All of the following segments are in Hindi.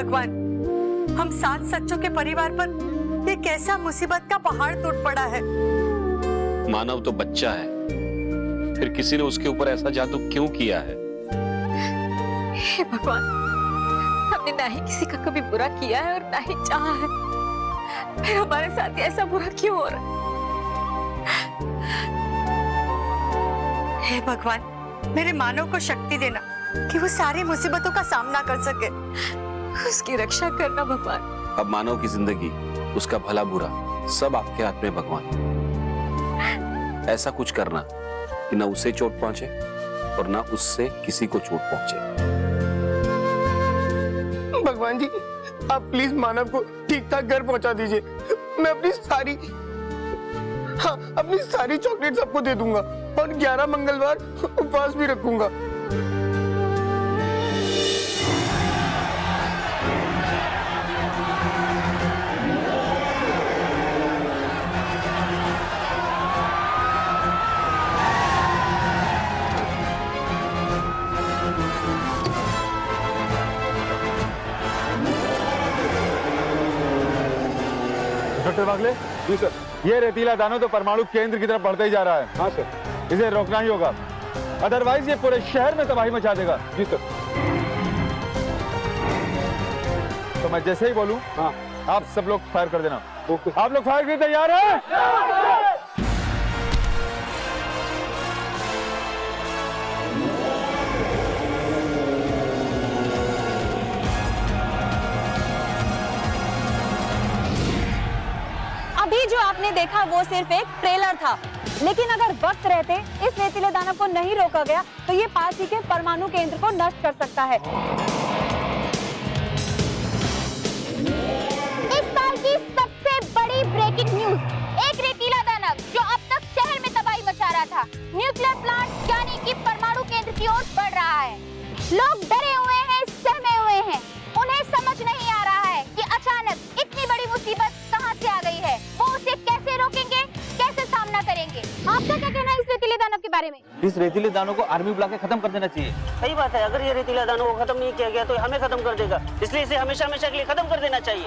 भगवान, हम 7 सच्चों के परिवार पर ये कैसा मुसीबत का पहाड़ टूट पड़ा है। मानव तो बच्चा है, फिर किसी ने उसके ऊपर ऐसा जादू क्यों किया है? हे भगवान, हमने ना ही किसी का कभी बुरा किया है और ना ही चाहा है, फिर हमारे साथ ऐसा बुरा क्यों हो रहा है? हे भगवान, मेरे मानव को शक्ति देना कि वो सारी मुसीबतों का सामना कर सके। उसकी रक्षा करना भगवान। अब मानव की जिंदगी, उसका भला बुरा सब आपके हाथ में भगवान। ऐसा कुछ करना कि ना उसे चोट पहुंचे और ना उससे किसी को चोट पहुंचे। भगवान जी, आप प्लीज मानव को ठीक ठाक घर पहुंचा दीजिए। मैं अपनी सारी चॉकलेट सबको दे दूंगा और 11 मंगलवार उपवास भी रखूंगा। इंस्पेक्टर बागले। जी सर। ये रेतीला दानव तो परमाणु केंद्र की तरफ बढ़ते ही जा रहा है। हाँ सर। इसे रोकना ही होगा, अदरवाइज ये पूरे शहर में तबाही मचा देगा। जी सर। तो मैं जैसे ही बोलूं, हाँ, आप सब लोग फायर कर देना। आप लोग फायर के लिए तैयार हैं? अभी जो आपने देखा वो सिर्फ एक ट्रेलर था, लेकिन अगर वक्त रहते इस रेतीले दानव को नहीं रोका गया तो ये पास ही के परमाणु केंद्र को नष्ट कर सकता है। इस साल की सबसे बड़ी ब्रेकिंग न्यूज, एक रेतीला दानव जो अब तक शहर में तबाही मचा रहा था, न्यूक्लियर प्लांट यानी कि परमाणु केंद्र की ओर बढ़ रहा है। लोग डरे हुए हैं, सहमे हुए हैं। उन्हें समझ नहीं आ रहा है कि अचानक इतनी बड़ी मुसीबत कहां से आ गई है। वो उसे कैसे रोकेंगे, कैसे सामना करेंगे? आपका क्या कहना है इस रेतीले दानव के बारे में? इस रेतीले दानव को आर्मी बुला के खत्म कर देना चाहिए। सही बात है, अगर ये रेतीला दानव को खत्म नहीं किया गया तो हमें खत्म कर देगा, इसलिए इसे हमेशा हमेशा के लिए खत्म कर देना चाहिए।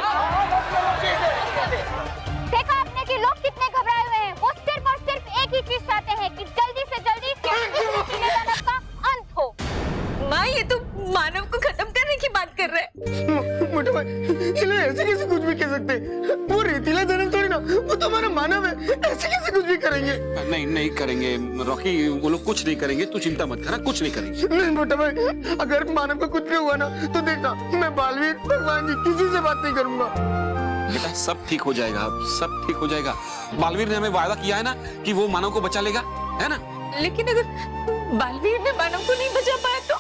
देखा आपने कि लोग कितने घबराए हुए हैं। वो सिर्फ और सिर्फ एक ही चीज चाहते हैं कि जल्दी से जल्दी इस रेतीले दानव का अंत हो। माँ, ये तो मानव को खत्म करने की बात कर रहे हैं। मोटे भाई, ये लोग ऐसे कैसे कुछ भी कह सकते? वो रेतीला दानव थोड़ी ना, वो तो हमारा मानव है। ऐसे कैसे कुछ भी करेंगे? नहीं करेंगे रॉकी, वो लोग कुछ नहीं करेंगे, तू चिंता मत करा, कुछ नहीं करेंगे। नहीं मोटे भाई, अगर मानव को कुछ भी हुआ ना तो देखना, मैं बालवीर, भगवान जी किसी से बात नहीं करूंगा। बेटा सब ठीक हो जाएगा, सब ठीक हो जाएगा। बालवीर ने हमें वादा किया है ना कि वो मानव को बचा लेगा, है ना? लेकिन अगर बालवीर ने मानव को नहीं बचा पाया तो?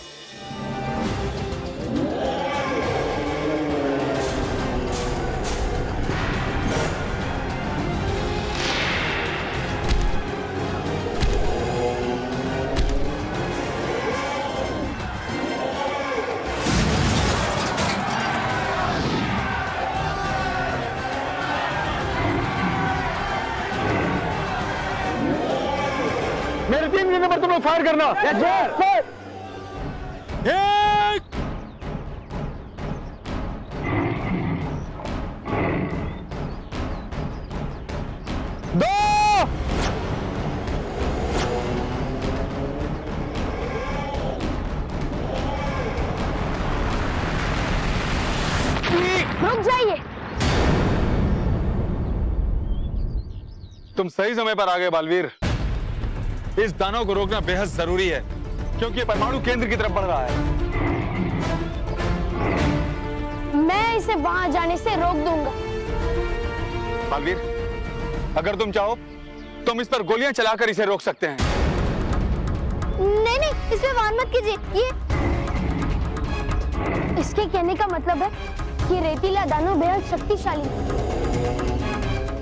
मेरे 3 जगह पर तुम लोग फायर करना। एक, 2 रुक जाइए। तुम सही समय पर आ गए बालवीर। इस दानव को रोकना बेहद जरूरी है, क्योंकि ये परमाणु केंद्र की तरफ बढ़ रहा है। मैं इसे वहां जाने से रोक दूंगा। बालवीर, अगर तुम चाहो तुम इस पर गोलियां चलाकर इसे रोक सकते हैं। नहीं, इसमें वार मत कीजिए। ये इसके कहने का मतलब है कि रेतीला दानव बेहद शक्तिशाली है,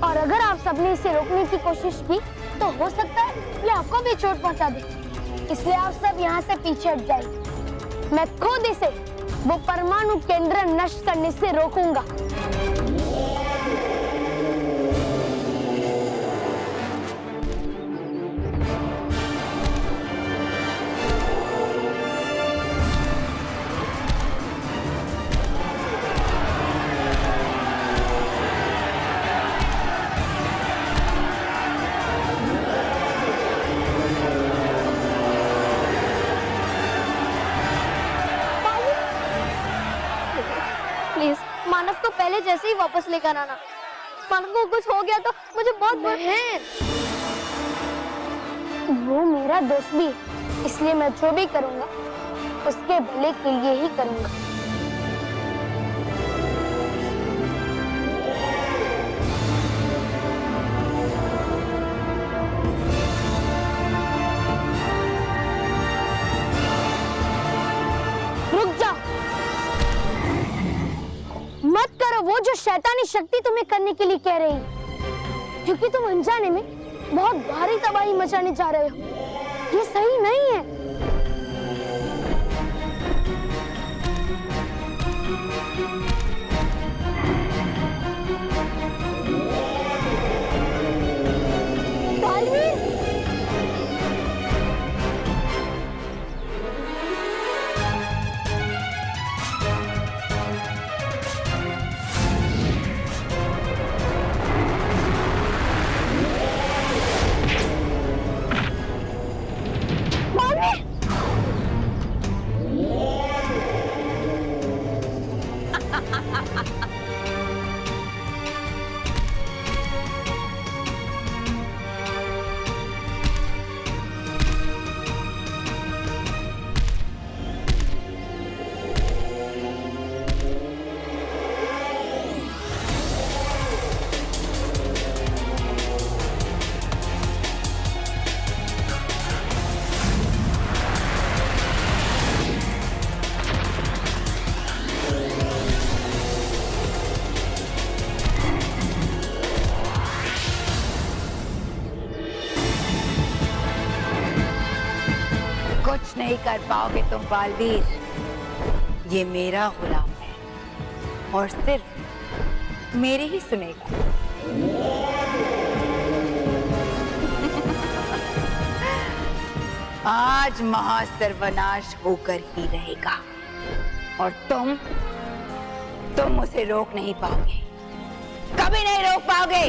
और अगर आप सबने इसे रोकने की कोशिश की तो हो सकता है ये आपको भी चोट पहुंचा दे। इसलिए आप सब यहाँ से पीछे हट जाइए। मैं खुद इसे वो परमाणु केंद्र नष्ट करने से रोकूंगा। मानव को पहले जैसे ही वापस लेकर आना। मानव को कुछ हो गया तो मुझे बहुत वो मेरा दोस्त भी, इसलिए मैं जो भी करूंगा उसके भले के लिए ही करूंगा। रुक जाओ, मत करो वो जो शैतानी शक्ति तुम्हें करने के लिए कह रही, क्योंकि तुम अनजाने में बहुत भारी तबाही मचाने जा रहे हो। ये सही नहीं है। कुछ नहीं कर पाओगे तुम बालवीर। ये मेरा गुलाम है और सिर्फ मेरी ही सुनेगा। आज महासर्वनाश होकर ही रहेगा और तुम उसे रोक नहीं पाओगे, कभी नहीं रोक पाओगे।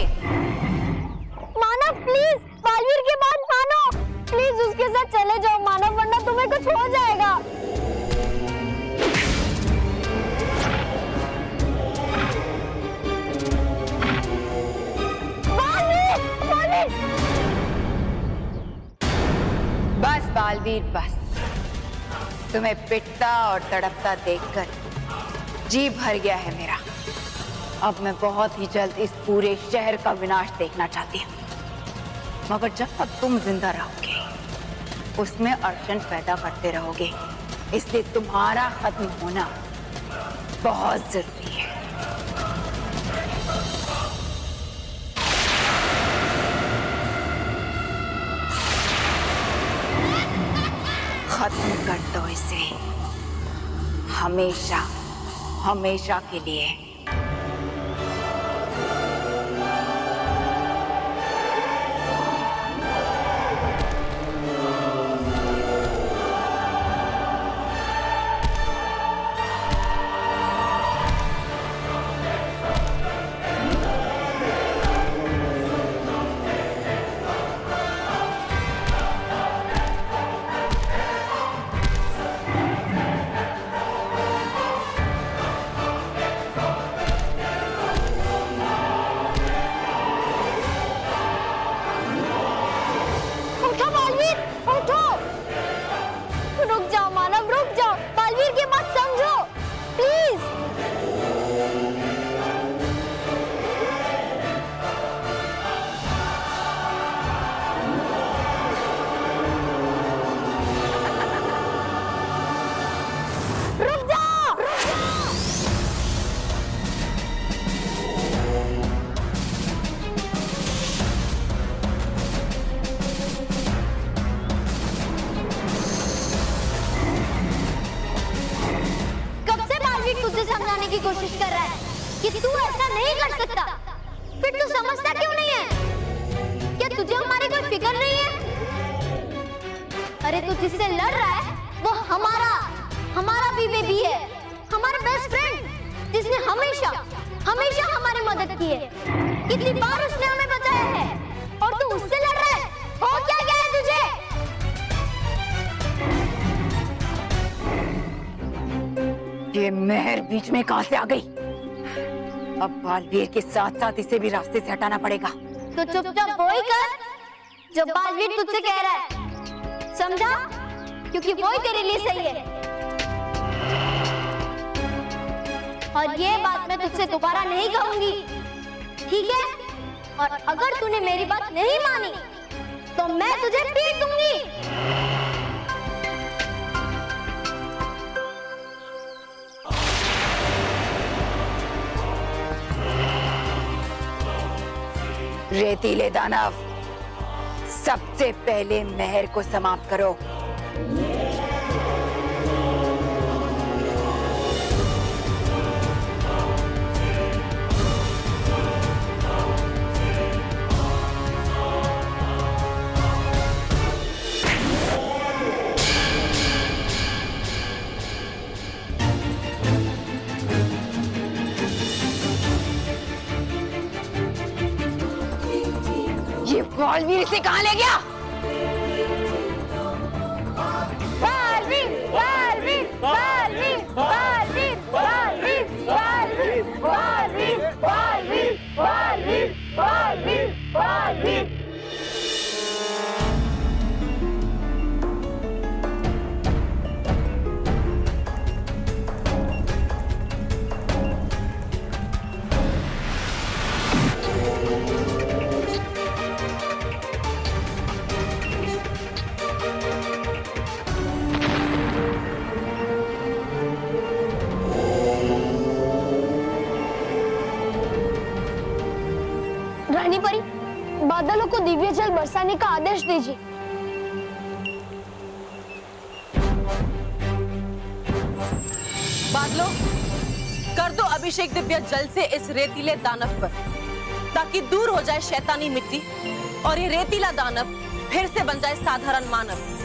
मानव प्लीज, बालवीर की बात मानो, प्लीज उसके साथ चले जाओ मानव, वरना तुम्हें कुछ हो जाएगा। बस बालवीर बस, तुम्हें पिटता और तड़पता देखकर जी भर गया है मेरा। अब मैं बहुत ही जल्द इस पूरे शहर का विनाश देखना चाहती हूँ, मगर जब तक तुम जिंदा रहोगे उसमें अड़चन पैदा करते रहोगे, इसलिए तुम्हारा खत्म होना बहुत जरूरी है। खत्म कर दो इसे, हमेशा हमेशा के लिए। की कोशिश कर रहा है कि तू ऐसा नहीं कर सकता, फिर तू समझता क्यों नहीं है? क्या तुझे हमारी कोई फिक्र नहीं है? अरे तू जिससे लड़ रहा है वो हमारा भी बेबी है, हमारा बेस्ट फ्रेंड, जिसने हमेशा हमेशा हमारी मदद की है। कितनी बार उसने हमें बचाया है और तू उससे लड़ रहा है। हो क्या गया है तुझे? ये मेहर बीच में कहां से आ गई? अब बालवीर के साथ साथ इसे भी रास्ते से हटाना पड़ेगा। तो चुपचाप वही कर जो बालवीर तुझसे कह रहा है, समझा? क्योंकि वही तेरे लिए सही है। और ये बात मैं तुझसे दोबारा नहीं कहूंगी, ठीक है? और अगर तूने मेरी बात नहीं मानी तो मैं तुझे पीट दूंगी। रेतीले दानव, सबसे पहले मेहर को समाप्त करो। ये बालवीर से कहाँ ले गया? बालवीर, बालवीर, बालवीर, बालवीर, बालवीर, बालवीर, बालवीर, बालवीर, बालवीर, बालवीर, बालवीर। रानी परी, बादलों को दिव्य जल बरसाने का आदेश दीजिए। बादलों, कर दो अभिषेक दिव्य जल से इस रेतीले दानव पर, ताकि दूर हो जाए शैतानी मिट्टी और ये रेतीला दानव फिर से बन जाए साधारण मानव।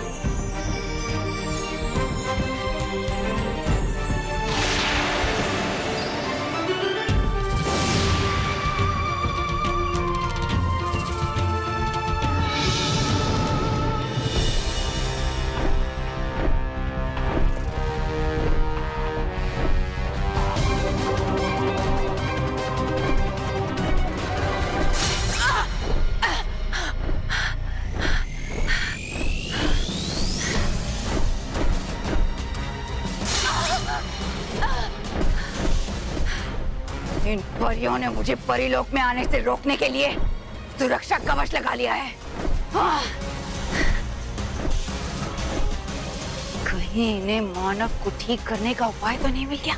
इन परियों ने मुझे परीलोक में आने से रोकने के लिए सुरक्षा कवच लगा लिया है। हाँ। कहीं इन्हें मानव को ठीक करने का उपाय तो नहीं मिल गया?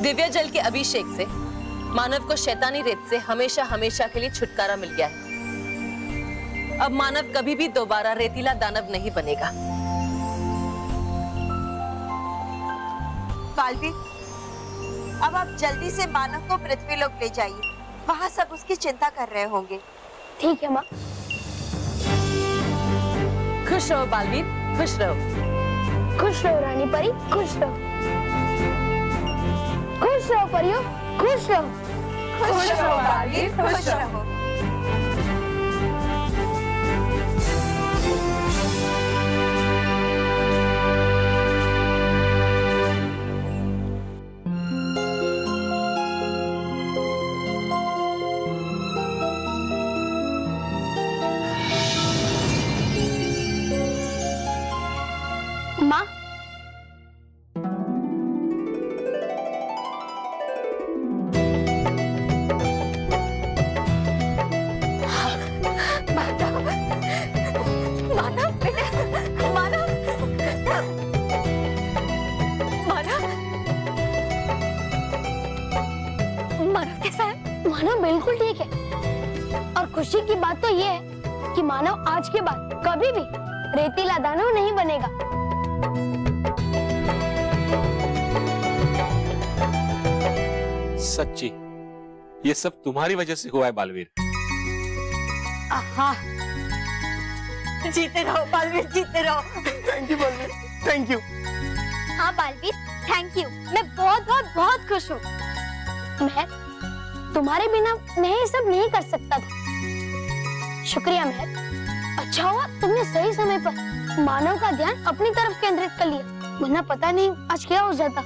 दिव्य जल के अभिषेक से मानव को शैतानी रेत से हमेशा हमेशा के लिए छुटकारा मिल गया है। अब मानव कभी भी दोबारा रेतीला दानव नहीं बनेगा। बालवीर, अब आप जल्दी से मानव को पृथ्वीलोक ले जाइए, वहाँ सब उसकी चिंता कर रहे होंगे। ठीक है माँ। खुश रहो बालवीर, खुश रहो। खुश रहो रानी परी, खुश रहो। खुश रहो परियो, खुश रहो। खुश रहो बालवीर, खुश रहो। माँ, मानव बेटा, मानव, मानव, मानव कैसा है? मानव बिल्कुल ठीक है। और खुशी की बात तो ये है कि मानव आज के बाद कभी भी रेतीला दानव नहीं बनेगा। सच्ची, ये सब तुम्हारी वजह से हुआ है बालवीर। हाँ, जीते रहो बालवीर, जीते रहो। Thank you Balveer, thank you. हाँ बालवीर, थैंक यू। मैं बहुत बहुत बहुत खुश हूँ। मैं तुम्हारे बिना मैं ये सब नहीं कर सकता था। शुक्रिया महर। अच्छा हुआ तुमने सही समय पर मानव का ध्यान अपनी तरफ केंद्रित कर लिया, वरना पता नहीं आज क्या हो जाता।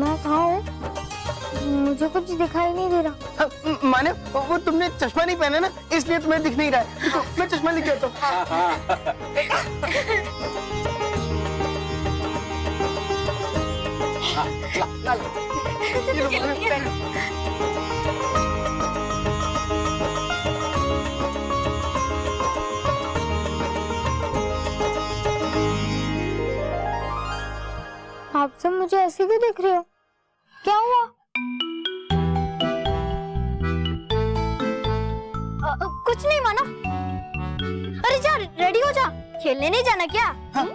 मैं कहाँ हूँ? मुझे कुछ दिखाई नहीं दे रहा। मानव, वो तुमने चश्मा नहीं पहना ना, इसलिए तुम्हें दिख नहीं रहा है। देखो, मैं चश्मा लेके आता हूँ। आप सब मुझे ऐसे क्यों देख रहे हो? क्या हुआ? कुछ नहीं मानव। अरे जा, रेडी हो जा, खेलने नहीं जाना क्या? हाँ।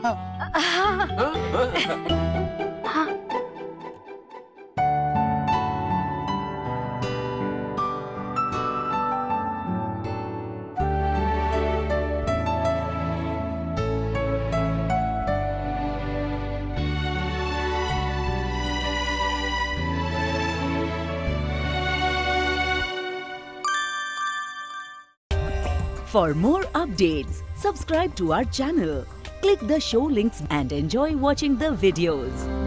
For more updates, subscribe to our channel, click the show links and enjoy watching the videos.